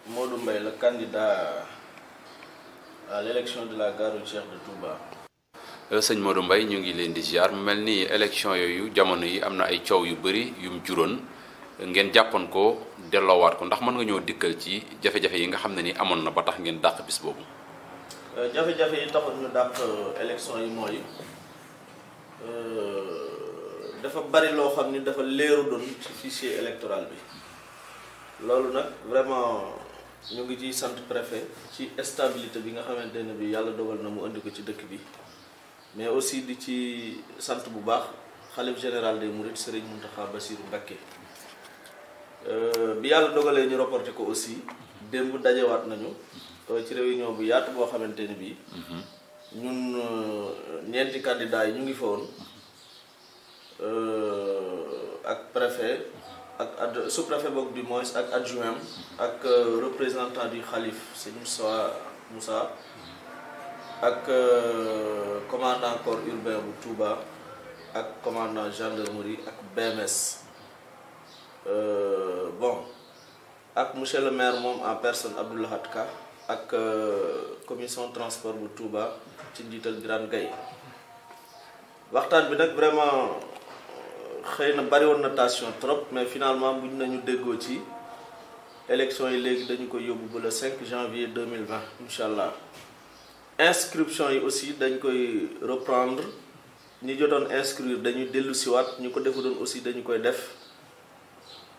Modou Mbaye, le candidat à l'élection de la gare routière de Touba. sëñ Modou Mbaye ñu ngi leen di ziar mu mel ni élection yooyu jamono yi am na ay coow yu bëri yum juróon ngeen jàppoon ko delloowaat ko ndax mën nga ñëw dikkal ci jafe-jafe yi nga xam ne ni amoon na ba tax ngeen dàq bis boobu. jafe-jafe yi taxoon ñu dàq élection yi mooy dafa bari loo xam ni dafa leeru doon ci fichier électoral bi loolu nag vraiment ñu ngi ciy sant préfet ci stabilité bi nga xamante ne bi yàlla dogal na mu indi ko ci dëkk bi mais aussi di ci sant bu baax xalif général des Mourides Serigne Mountakha Bassirou Mbacké bi yàlla dogalee ñu reporté ko aussi démb dajewaat nañu ci réunion bu yaatu boo xamante ni bii ñun ñeenti candidats yi ñu ngi fa woon ak préfet ak sous-préfet boog du moins ak adjoint ak représentant du xalif sëñ Moussa ak commandant corps urbain bu Touba ak commandant gendarmerie ak BMS bon ak monsieur le maire moom en personne Abdou Lahad Ka ak commission transport bu Touba ci njiital Birane Gaye waxtaan bi nag vraiment xëy na bari woon na tension trop mais finalement buñ nañu déggoo ci élection yi léegi dañu ko yóbbu ba le 5 janvier 2020 incha allah inscription yi aussi dañ koy reprendre ñi jotoon inscrire dañuy dellu siwaat ñu ko defu doon aussi dañu koy def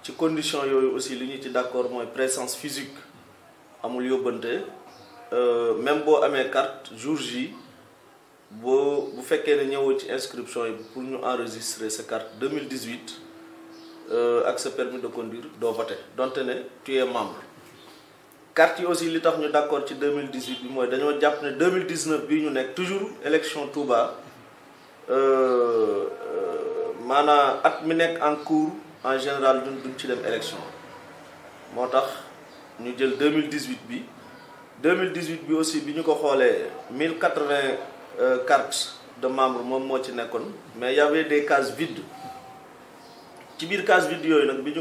ci condition yooyu aussi li ñu ci d'accord mooy présence physique amul yóbbante même boo amee carte jour J bu fekkee ne ñëwoo ci inscription yi pour ñu enregistrer sa carte 2018 ak sa permis de conduire doo voter donte ne tu es membre carte yi aussi li tax ñu d'accord ci 2018 bi mooy dañoo jàpp ne 2019 bii ñu nekk toujours élection Touba maanaam at mi nekk en cours en général duñ ci dem élection moo tax ñu jël 2018 bi 2018 bi aussi bi ñu ko xoolee 1080 cartes de membres moom moo ci nekkoon mais y avait des cases vides ci biir cases vides yooyu nag bi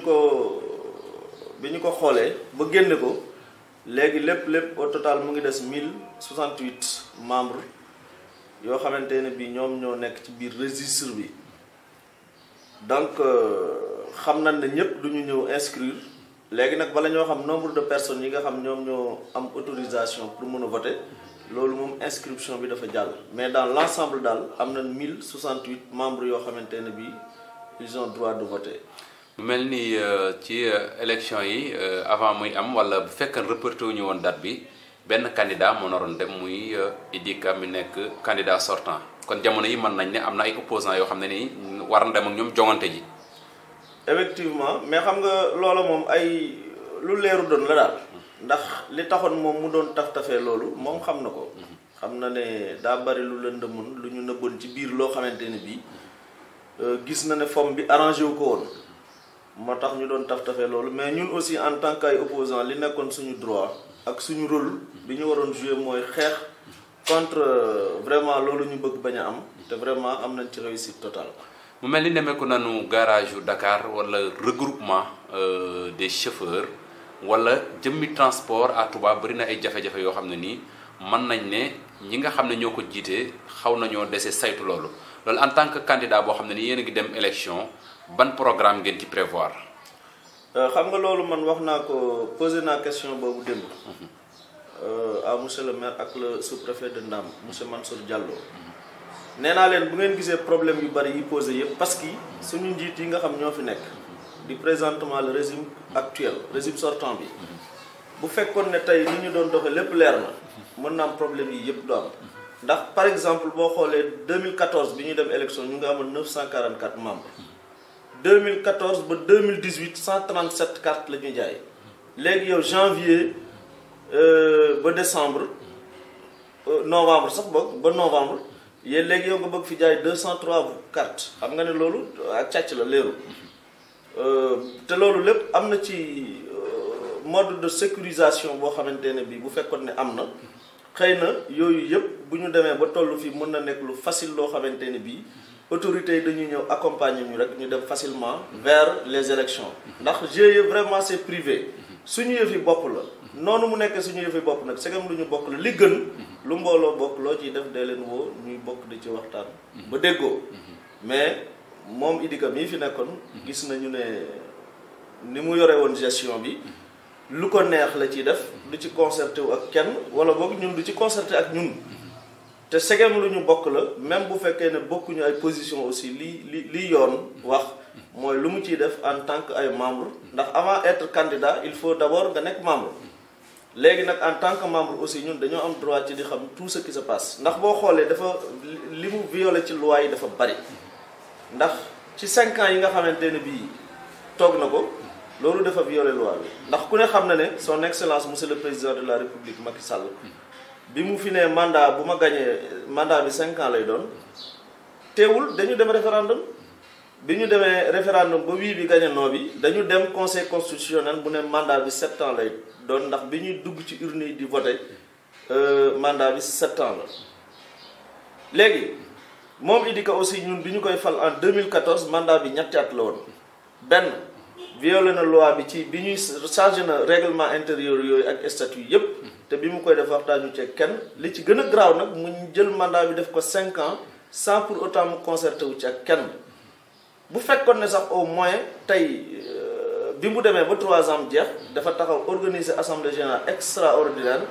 ñu ko xoolee ba génne ko léegi lépp au total mu ngi des 1068 membres yoo xamante ne bi ñoom ñoo nekk ci biir registre bi donc xam nañ ne ñëpp duñu ñëw inscrire léegi nag bala ñoo xam nombre de personnes yi nga xam ñoom ñoo am autorisation pour mën a voter loolu moom inscription bi dafa jàll mais dans l'ensemble daal am na 1068 membres yoo xamante ne bi ils ont droit de voter. mu mel ni ci élection yi avant muy am wala bu fekkee reporté wu ñu woon date bi benn candidat moo naroon dem muy Idi Ka mi nekk candidat sortant kon jamono yi mën nañ ne am na ay opposants yoo xam ne ni war na dem ak ñoom jongante ji. effectivement mais xam nga loola moom ay lu leeru doon la daal ndax li taxoon moom mu doon taf-tafee loolu moom xam na ko xam na ne daa bari lu lëndëmoon lu ñu nëbboon ci biir loo xamante ne bii gis na ne forme bi arrangé wu ko woon moo tax ñu doon taf-tafee loolu mais ñun aussi en tant qu'ay opposant li nekkoon suñu droit ak suñu rôle bi ñu waroon jouer mooy xeex contre vraiment loolu ñu bëgg bañ a am te vraiment am nañ ci réussite totale. mu mel ni nemmeeku nañu garage yu Dakar wala regroupement des chauffeurs wala jëmmi transport à Touba bari na ay jafe-jafe yoo xam ne nii mën nañ ne ñi nga xam ne ñoo ko jiite xaw nañoo dese saytu loolu en tant que candidat boo xam ne ni yéen a ngi dem élection ban programme ngeen ci prévoir. xam nga loolu man wax naa ko posé naa question boobu démb à monsieur le maire ak le sous-préfet de Ndam monsieur Mansour Diallo. nee naa leen bu ngeen gisee problème yu bari yi posé yëpp parce que suñu njiit yi nga xam ñoo fi nekk di présentement le régime actuel régime sortant bi bu fekkoon ne tey ni ñu doon doxee lépp leer na mën na am problème yi yëpp du am ndax par exemple boo xoolee 2014 bi ñuy dem élection ñu nga amoon 944 membres 2014 ba 2018 137 cartes la ñuy jaay léegi yow janvier ba décembre novembre sax boog ba novembre yéen léegi yow nga bëgg fi jaay 203 cartes xam nga ne loolu ak càcc la leeru te loolu lépp am na ci mode de sécurisation boo xamante ne bi bu fekkoon ne am na xëy na yooyu yëpp bu ñu demee ba toll fii mën na nekk lu facile loo xamante ne bii autorités yi dañuy ñëw accompagner ñu rek ñu dem facilement vers les élections ndax GIE vraiment c'est privé suñu yëfi bopp la noonu mu nekk suñu yëfi bopp nag segam lu ñu bokk la li gën lu mbooloo bokk loo ciy def dee leen woo ñuy bokk di ci waxtaan ba déggoo mais moom Idika mii fi nekkoon gis nañu ne ni mu yore woon gestion bi lu ko neex la ciy def du ci concerté wu ak kenn wala boog ñun du ci concerté ak ñun te segam lu ñu bokk la même bu fekkee ne bokkuñu ay position aussi li yoon wax mooy lu mu ciy def en tant que ay membre ndax avant être candidat il faut d'abord nga nekk membre léegi nag en tant que membre aussi ñun dañoo am droit ci di xam tout ce qui se passe ndax boo xoolee dafa li mu violé ci loi yi dafa bari ndax ci 5 ans yi nga xamante ne bii toog na ko loolu dafa violé loi bi ndax ku ne xam na ne son excellence monsieur le président de la république Macky Sall bi mu fi ne mandat bu ma gañee mandat bi 5 ans lay doon teewul dañu dem référendum bi ñu demee référendum ba wii bi gañe noo bi dañu dem conseil constitutionnel bu ne mandat bi 7 ans lay doon ndax bi ñuy dugg ci urne yi di voté mandat bi 7 ans la léegi moom Idika aussi ñun bi ñu koy fal en 2014 mandat bi ñetti at la woon benn violé na loi bi ci bi ñuy changé na règlement intérieur yooyu ak statut yépp te bi mu koy def waxtaanu ci kenn li ci gën a graaw nag mu jël mandat bi def ko 5 ans sans pour autant mu concerté wu ci ak kenn bu fekkoon ne sax au moins tey bi mu demee ba 3 ans jeex dafa taxaw organiser assemblée générale extraordinaire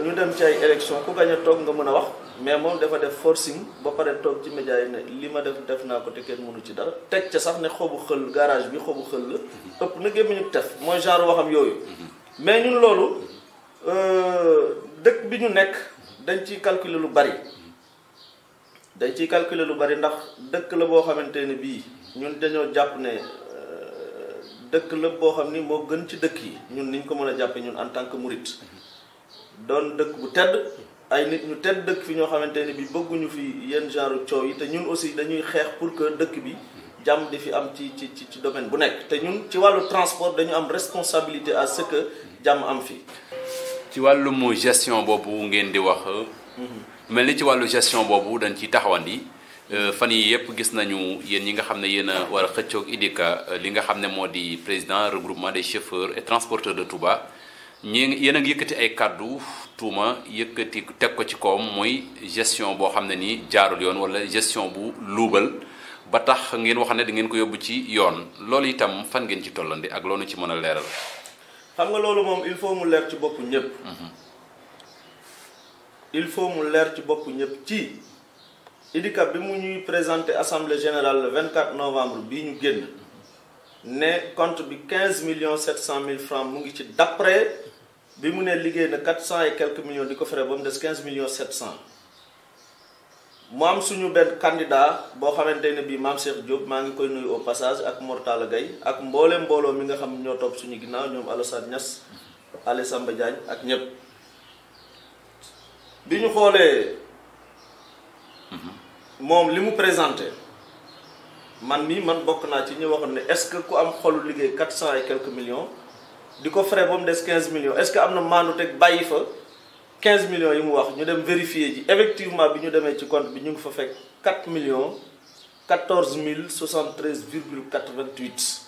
ñu dem ci ay élection ku gañ a toog nga mën a wax mais moom dafa def forcing ba pare toog ci média yi ne li ma def naa ko te kenn mënu ci dara teg ca sax ne xobu xël garage bi xobu xël la ëpp na gémmiñu tef mooy genre waxam yooyu mais ñun loolu dëkk bi ñu nekk dañ ciy calculer lu bari ndax dëkk la boo xamante ne bii ñun dañoo jàpp ne dëkk la boo xam ni moo gën ci dëkk yi ñun niñ ko mën a jàppe ñun en tant que murit doon dëkk bu tedd ay nit ñu tedd dëkk fi ñoo xamante ne bii bëgguñu fi yenn genre coow yi te ñun aussi dañuy xeex pour que dëkk bi jàmm di fi am ci domaine bu nekk te ñun ci wàllu transport dañu am responsabilité à ce que jàmm am fi. ci wàllum gestion boobu ngeen di wax. mel ni ci wàllu gestion boobu dañ ciy taxawandi fan yi yëpp gis nañu yéen ñi nga xam ne yéen a war a xëccoog Idika li nga xam ne moo di président regroupement des chauffeurs et transporteurs de Touba yéen a ngi yëkkati ay kàddu tuuma yëkkati teg ko ci kawam mooy gestion boo xam ne nii jaarul yoon wala gestion bu luubal ba tax ngeen wax ne da ngeen ko yóbbu ci yoon loolu itam fan ngeen ci tollandi ak loolu ci mën a leeral. xam nga loolu moom il faut mu leer ci boppu ñëpp. il faut mu leer ci boppu ñëpp ci Idika bi mu ñuy présenté assemblée générale le 24 novembre bii ñu génn ne compte bi 15 700 000 francs mu ngi ci d'après bi mu ne liggéey na 400 et quelques millions di ko fere ba mu des 15 700 mu am suñu benn candidat boo xamante ne bii Mame Cheikh Diop maa ngi koy nuyu au passage ak Mortala Gaye ak mbooloo mi nga xam ñoo topp suñu ginnaaw ñoom Alassane Niass Ali Samba Diagne ak ñëpp bi ñu xoolee moom li mu présenté man bokk naa ci ñu waxoon ne est-ce que ku am xolu liggéey 400 et quelques millions di ko frais ba mu des 15 millions est-ce que am na maandu teg bàyyi fa 15 millions yi mu wax ñu dem vérifier ji effectivement bi ñu demee ci compte bi ñu ngi fa fekk 4 millions 14 073,88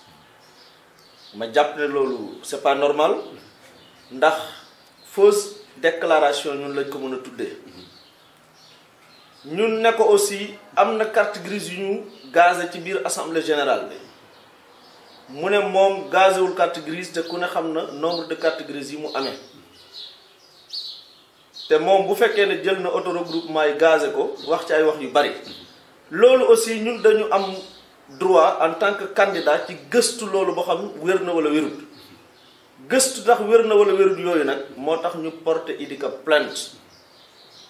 ma jàpp ne loolu c'est pas normal ndax fausse déclaration ñun lañ ko mën a tuddee ñun ne ko aussi am na carte grise yu ñu gazé ci biir assemblée générale bi mu ne moom gazéwul carte grise te ku ne xam na nombre de carte grise yi mu amee te moom bu fekkee ne jël na auto regroupement yi gazé ko wax ci ay wax yu bari loolu aussi ñun dañu am droit en tant que candidat ci gëstu loolu boo xam wér na wala wérut gëstu ndax wér na wala wérut yooyu nag moo tax ñu porter Idika plainte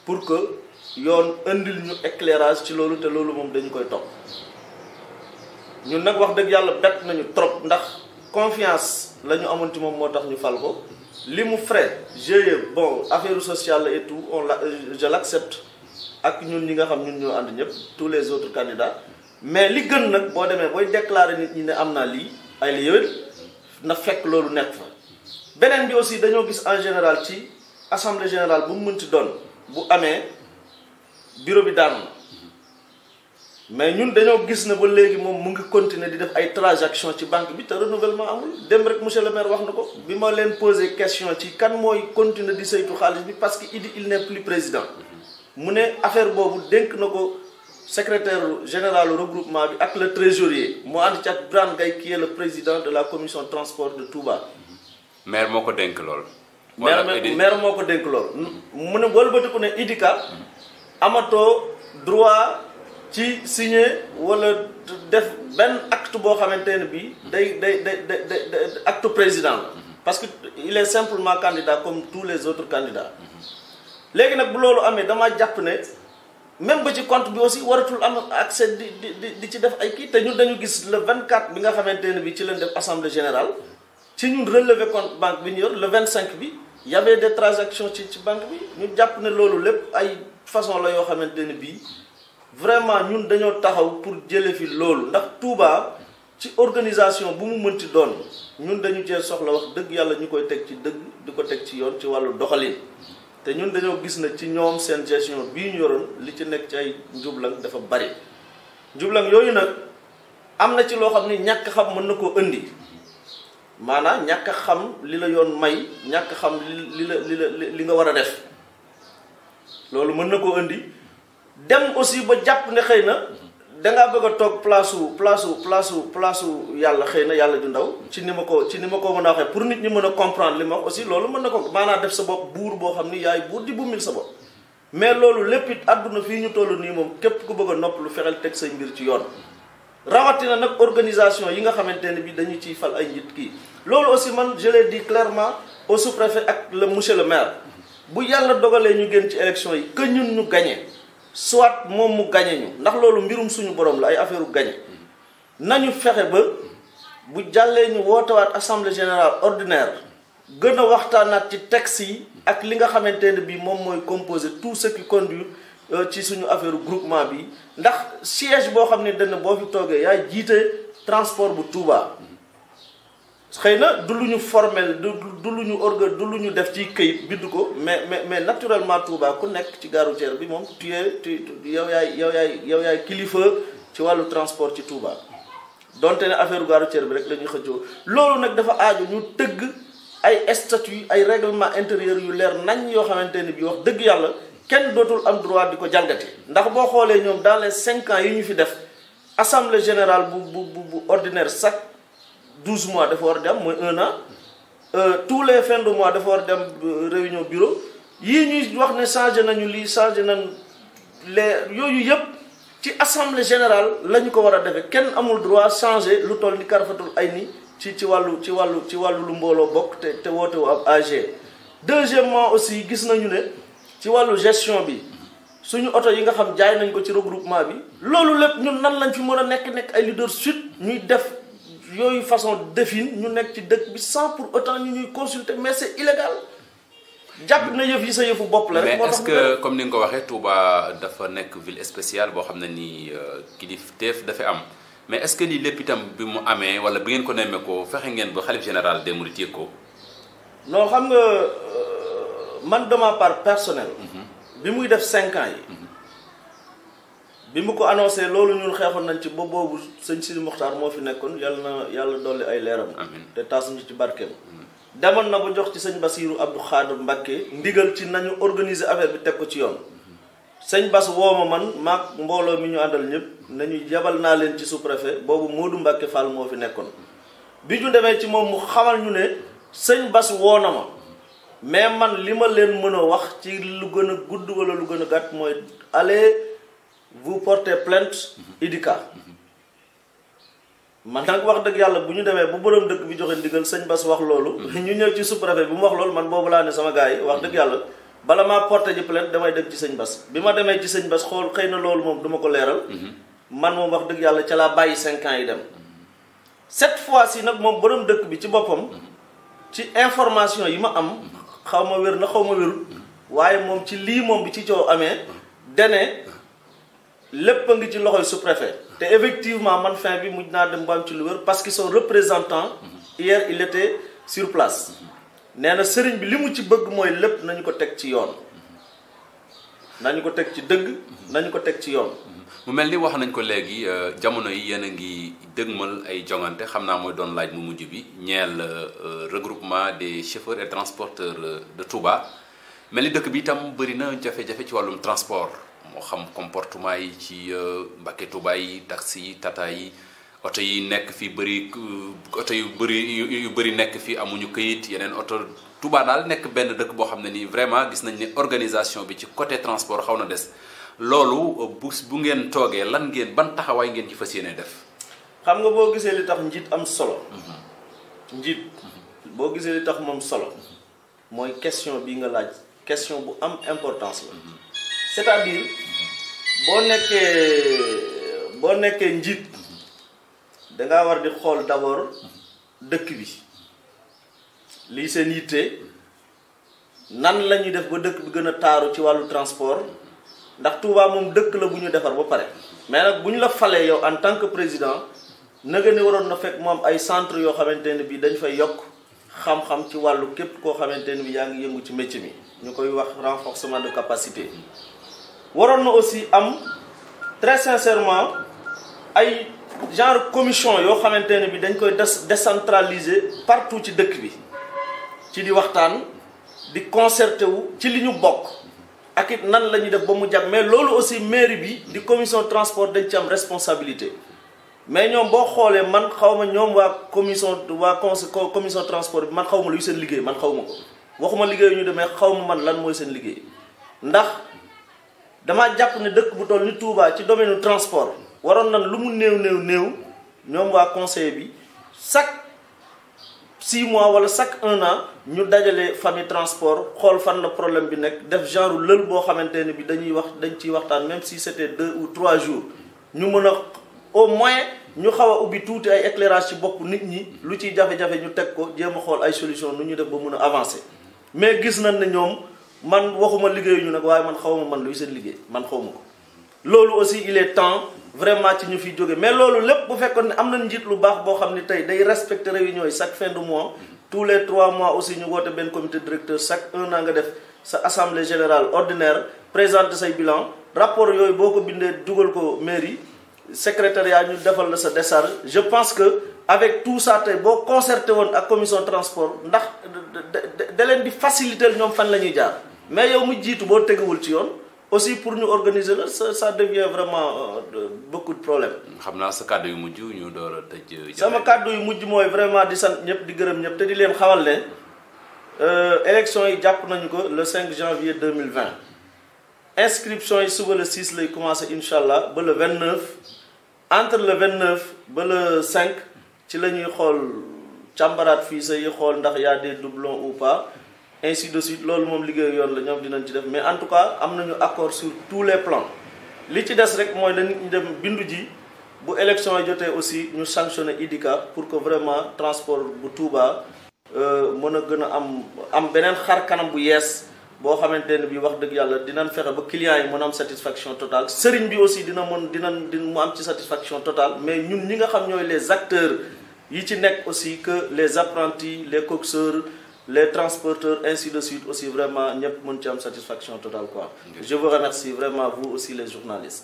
pour que yoon indil ñu éclairage ci loolu te loolu moom dañu koy topp ñun nag wax dëgg yàlla bett nañu trop ndax confiance la ñu amoon ci moom moo tax ñu fal ko li mu frais GIE bon affaire sociale et tout je l'accepte ak ñun ñi nga xam ñun ñoo ànd ñëpp tous les autres candidats mais li gën nag boo demee booy déclarer nit ñi ne am naa lii ay li yëwét na fekk loolu nekk fa beneen bi aussi dañoo gis en général ci assemblée générale bu mu mënti doon bu amee bureau bi daanu mais ñun dañoo gis ne ba léegi moom mu ngi continuer di def ay transactions ci banque bi te renouvellement amul dem rek monsieur le maire wax na ko bi ma leen posé question ci kan mooy continuer di saytu xaalis bi parce que il n'est plus président mu ne affaire boobu dénk na ko secrétaire général regroupement bi ak le trésorier mu ànd ci ak Birane Gaye qui est le président de la commission transport de Touba. maire moo ko dénk lool. maire moo ko dénk lool mu ne wëlbatiku ne IDICA amatoo droit ci signer wala def benn acte boo xamante ne bii day acte président la parce que il est simplement candidat comme tous les autres candidats léegi nag bu loolu amee damaa jàpp ne même ba ci compte bi aussi waratul am accès di ci def ay kii te ñun dañu gis le 24 bi nga xamante ne bii ci leen def assemblée générale ci ñun relevé compte banque bi ñu yor le 25 bi y avait des transactions ci banque bi ñu jàpp ne loolu lépp ay façon la yoo xamante ne bii vraiment ñun dañoo taxaw pour jële fi loolu ndax Touba ci organisation bu mu mënti doon ñun dañu cee soxla wax dëgg yàlla ñu koy teg ci dëgg di ko teg ci yoon ci wàllu doxalin te ñun dañoo gis na ci ñoom seen gestion bii ñu yoroon li ci nekk ci ay njublang dafa bari njublang yooyu nag am na ci loo xam ni ñàkk xam mën na koo indi maanaam ñàkk xam li la yoon may ñàkk xam li nga war a def loolu mën na koo indi dem aussi ba jàpp ne xëy na dangaa bëgg a toog place yàlla xëy na yàlla ju ndaw ci ni ma ko mën a waxee pour nit ñi mën a comprendre li ma wax aussi loolu mën na ko maanaam def sa bopp buur boo xam ni yaay buur di bummil sa bopp mais loolu lépp it àdduna fii ñu toll nii moom képp ku bëgg a nopp lu fexeel teg say mbir ci yoon rawatina nag organisation yi nga xamante ne bi dañu ciy fal ay njiit kii loolu aussi man je l'ai dit clairement au sous-préfet ak le monsieur le maire bu yàlla dogalee ñu génn ci élection yi que ñun ñu gagné soit moom mu gagné ñu ndax loolu mbirum suñu borom la ay affaire u gagné nañu fexe ba bu jàllee ñu wootewaat assemblée générale ordinaire gën a waxtaanaat ci texte yi ak li nga xamante ne bii moom mooy composé tout ce qui conduit ci suñu affaire groupement bi ndax siège boo xam ne dana boo fi toogee yaay jiite transport bu Touba xëy na du lu ñu formel du lu ñu def ci këyit bind ko mais naturellement Touba ku nekk ci gare routière bi moom yow yaay kilifa ci wàllu transport ci Touba donte ne affaire gare routière bi rek la ñuy xëccoo loolu nag dafa aaju ñu tëgg ay statut ay règlement intérieur yu leer nañ yoo xamante ne bi wax dëgg yàlla kenn dootul am droit di ko jalgati ndax boo xoolee ñoom dans les 5 ans yi ñu fi def assemblée générale bu ordinaire chaque 12 mois dafa war a dem mooy 1 an tous les fins de mois dafa war a dem réunion bureau yii ñuy wax ne changé nañu lii changé nañ yooyu yëpp ci assemblée générale la ñu ko war a defee kenn amul droit changé lu toll ni karafatul ay ni ci wàllu lu mbooloo bokk te woote wu ab AG. deuxièmement aussi gis nañu ne ci wàllu gestion bi suñu oto yi nga xam jaay nañ ko ci regroupement bi loolu lépp ñun nan lañ fi mën a nekk ay leadership ñuy def yooyu façon défini ñu nekk ci dëkk bi sans pour autant ñu ñuy consulter mais c'est illégal jàpp na yëf yi sa yëfu bopp la rek. mais est-ce que comme ni nga ko waxee Touba dafa nekk ville spéciale boo xam ne nii kilifteef dafa am mais est-ce que lii lépp itam bi mu amee wala bi ngeen ko nemmee ko fexe ngeen ba xalif général des mourides yëg ko. non xam nga man de ma part personnelle. bi muy def 5 ans yi. bi mu ko annoncé loolu ñun xeexoon nañ ci ba boobu sëñ Sidi Mokhtar moo fi nekkoon yàlla dolli ay leeram. te taas ñu ci barkeem. demoon na ba jox ci sëñ Bassirou Abdou Khadre Mbacké ndigal ci nañu organiser affaire bi teg ko ci yoon. sëñ Bass woo ma man maag mbooloo mi ñu àndal ñëpp nañu yabal naa leen ci sous-préfet boobu Modou Mbacké Fall moo fi nekkoon. bi ñu demee ci moom mu xamal ñu ne sëñ Bass woo na ma mais man li ma leen mën a wax ci lu gën a gudd wala lu gën a gàtt mooy allez vous porter plainte IDICA. man nag wax dëgg yàlla bu ñu demee bu borom dëkk bi joxe ndigal sëñ Bass wax loolu. ñu ñëw ci sous-préfet bi mu wax loolu man boobu laa ne sama gars yi wax dëgg yàlla bala maa porter ji plainte damay dem ci sëñ Bass bi ma demee ci sëñ Bass xool xëy na loolu moom duma ko leeral. man moom wax dëgg yàlla ca laa bàyyi 5 ans yi dem. cette fois-ci nag moom borom dëkk bi ci boppam ci information yi ma am xaw ma wér na xaw ma wérul waaye moom ci lii moom bi ci coow amee dene lépp a ngi ci loxoy sous-préfet te effectivement man fin bi mujj naa dem ba am ci lu wér parce que son représentant hier il était sur place nee na sëriñ bi li mu ci bëgg mooy lépp nañu ko teg ci yoon nañu ko teg ci dëgg nañu ko teg ci yoon. mu mel ni wax nañ ko léegi jamono yi yéen a ngi dëgmal ay jongante xam naa mooy doon laaj mu mujj bi ñeel regroupement des chauffeurs et transporteurs de Touba mel ni dëkk bi itam bëri na jafe-jafe ci wàllum transport moo xam comportement yi ci Mbacké Touba yi taxi yi tata yi oto yi nekk fii bëri oto yu bëri nekk fii amuñu këyit yeneen oto Touba daal nekk benn dëkk boo xam ne nii vraiment gis nañ ne organisation bi ci côté transport xaw na des loolu bu ngeen toogee lan ngeen ban taxawaay ngeen ci fas yéene def. xam nga boo gisee li tax njiit am solo. njiit boo gisee li tax moom solo mooy question bi nga laaj question bu am importance la. c'est-à-dire boo nekkee njiit dangaa war di xool d'abord dëkk bi lii seen yitte nan la ñuy def ba dëkk bi gën a taaru ci wàllu transport. ndax Touba moom dëkk la bu ñu defar ba pare mais nag bu ñu la falee yow en tant que président nanga ni waroon na fekk moom ay centre yoo xamante ne bi dañ fay yokk xam-xam ci wàllu képp koo xamante ne bi yaa ngi yëngu ci métier mi ñu koy wax renforcement de capacité. waroon na aussi am très sincèrement ay genre commission yoo xamante ne bi dañ koy décentraliser partout ci dëkk bi ci di waxtaan di concerté wu ci li ñu bokk. ak it nan la ñuy def ba mu jag mais loolu aussi mairie bi di commission transport dañ ci am responsabilité mais ñoom boo xoolee man xaw ma ñoom commission transport bi man xaw ma luy seen liggéey man xaw ma ko waxuma liggéey ñu demee xaw ma man lan mooy seen liggéey ndax damaa jàpp ne dëkk bu toll ni Touba ci domaine transport waroon nan lu mu néew ñoom waa conseil bi chaque 6 mois wala chaque 1 an ñu dajale famille transport xool fan la problème bi nekk def genre lël boo xamante ne bi dañ ciy waxtaan même si c'était 2 ou 3 jours ñu mën a au moins ñu xaw a ubbi tuuti ay éclairage ci bopp nit ñi lu ciy jafe-jafe ñu teg ko jéem a xool ay solution nu ñu def ba mën a avancer mais gis nañ ne ñoom man waxuma liggéeyu ñu nag waaye man xaw ma man luy seen liggéey man xaw ma ko loolu aussi il est temps vraiment ci ñu fi jóge mais loolu lépp bu fekkoon ne am na njiit lu baax boo xam ne tey day respecter réunion yi chaque fin de mois tous les 3 mois aussi ñu woote benn comité directeur chaque 1 an nga def sa assemblée générale ordinaire présenter say bilan rapport yooyu boo ko bindee dugal ko mairie secrétariat ñu defal la sa décharge je pense que avec tout ça tey boo concerté woon ak commission transport ndax da leen di faciliter ñoom fan la ñuy jaar mais yow mu jiitu boo teguwul ci yoon aussi pour ñu organiser la ça devient vraiment beaucoup de problèmes. xam naa sa kàddu yu mujj ñu door a tëj. sama kàddu yu mujj mooy vraiment di sant ñëpp di gërëm ñëpp te di leen xamal ne élection yi jàpp nañu ko le 5 janvier 2020 inscription yi suba le 6 lay commencé incha allah ba le 29 entre le 29 ba le 5 ci la ñuy xool càmbaraat fii sa yi xool ndax y a des doublons ou pas. ainsi de suite loolu moom liggéey yoon la ñoom dinañ ci def mais en tout cas am nañu accord sur tous les plans li ci des rek mooy dañu dem bindu ji bu élection yi jotee aussi ñu sanctionner IDICA pour que vraiment transport bu Touba mën a gën a am beneen xar kanam bu yees boo xamante ne bi wax dëgg yàlla dinañ fexe ba clients yi mën a am satisfaction totale sëriñ bi aussi dina mu am ci satisfaction totale mais ñun ñi nga xam ñooy les acteurs yi ci nekk aussi que les apprentis les coxeurs les transporteurs ainsi de suite aussi vraiment ñëpp mën ci am satisfaction totale quoi. Je vous remercie vraiment vous aussi les journalistes.